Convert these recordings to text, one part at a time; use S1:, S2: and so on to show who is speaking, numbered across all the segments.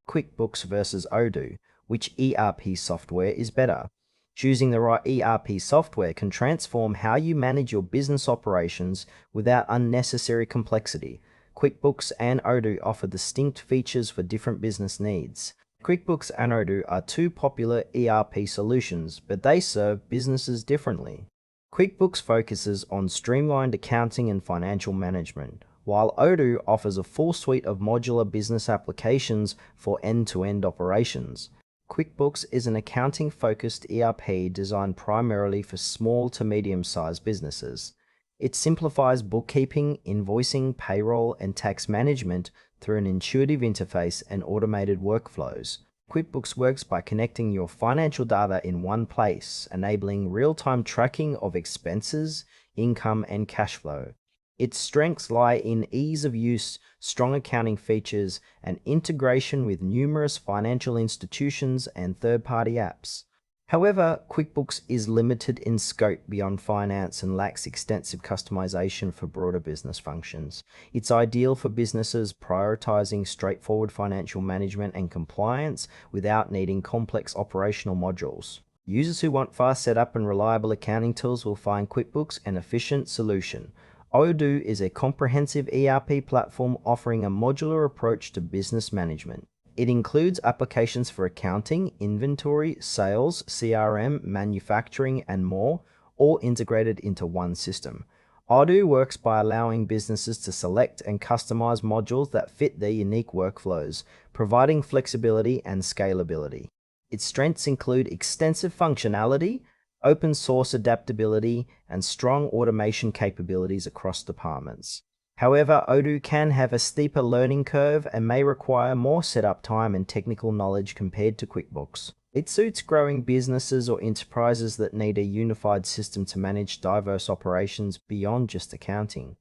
S1: QuickBooks versus Odoo. Which ERP software is better? Choosing the right ERP software can transform how you manage your business operations without unnecessary complexity. QuickBooks and Odoo offer distinct features for different business needs. QuickBooks and Odoo are two popular ERP solutions, but they serve businesses differently. QuickBooks focuses on streamlined accounting and financial management, while Odoo offers a full suite of modular business applications for end-to-end operations. QuickBooks is an accounting-focused ERP designed primarily for small to medium-sized businesses. It simplifies bookkeeping, invoicing, payroll, and tax management through an intuitive interface and automated workflows. QuickBooks works by connecting your financial data in one place, enabling real-time tracking of expenses, income, and cash flow. Its strengths lie in ease of use, strong accounting features, and integration with numerous financial institutions and third-party apps. However, QuickBooks is limited in scope beyond finance and lacks extensive customization for broader business functions. It's ideal for businesses prioritizing straightforward financial management and compliance without needing complex operational modules. Users who want fast setup and reliable accounting tools will find QuickBooks an efficient solution. Odoo is a comprehensive ERP platform offering a modular approach to business management. It includes applications for accounting, inventory, sales, CRM, manufacturing, and more, all integrated into one system. Odoo works by allowing businesses to select and customize modules that fit their unique workflows, providing flexibility and scalability. Its strengths include extensive functionality, open source adaptability, and strong automation capabilities across departments. However, Odoo can have a steeper learning curve and may require more setup time and technical knowledge compared to QuickBooks. It suits growing businesses or enterprises that need a unified system to manage diverse operations beyond just accounting.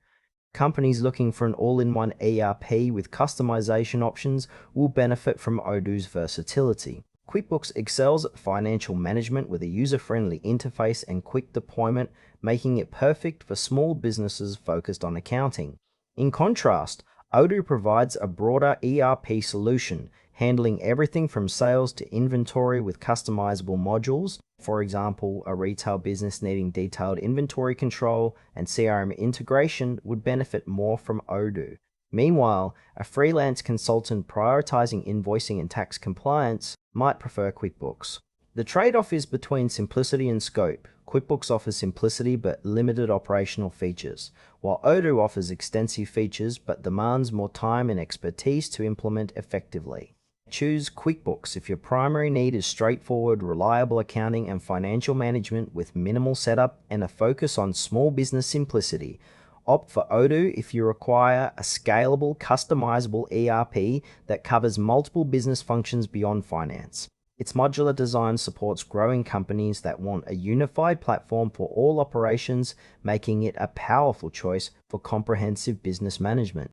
S1: Companies looking for an all-in-one ERP with customization options will benefit from Odoo's versatility. QuickBooks excels at financial management with a user-friendly interface and quick deployment, making it perfect for small businesses focused on accounting. In contrast, Odoo provides a broader ERP solution, handling everything from sales to inventory with customizable modules. For example, a retail business needing detailed inventory control and CRM integration would benefit more from Odoo. Meanwhile, a freelance consultant prioritizing invoicing and tax compliance might prefer QuickBooks. The trade-off is between simplicity and scope. QuickBooks offers simplicity but limited operational features, while Odoo offers extensive features but demands more time and expertise to implement effectively. Choose QuickBooks if your primary need is straightforward, reliable accounting and financial management with minimal setup and a focus on small business simplicity. Opt for Odoo if you require a scalable, customizable ERP that covers multiple business functions beyond finance. Its modular design supports growing companies that want a unified platform for all operations, making it a powerful choice for comprehensive business management.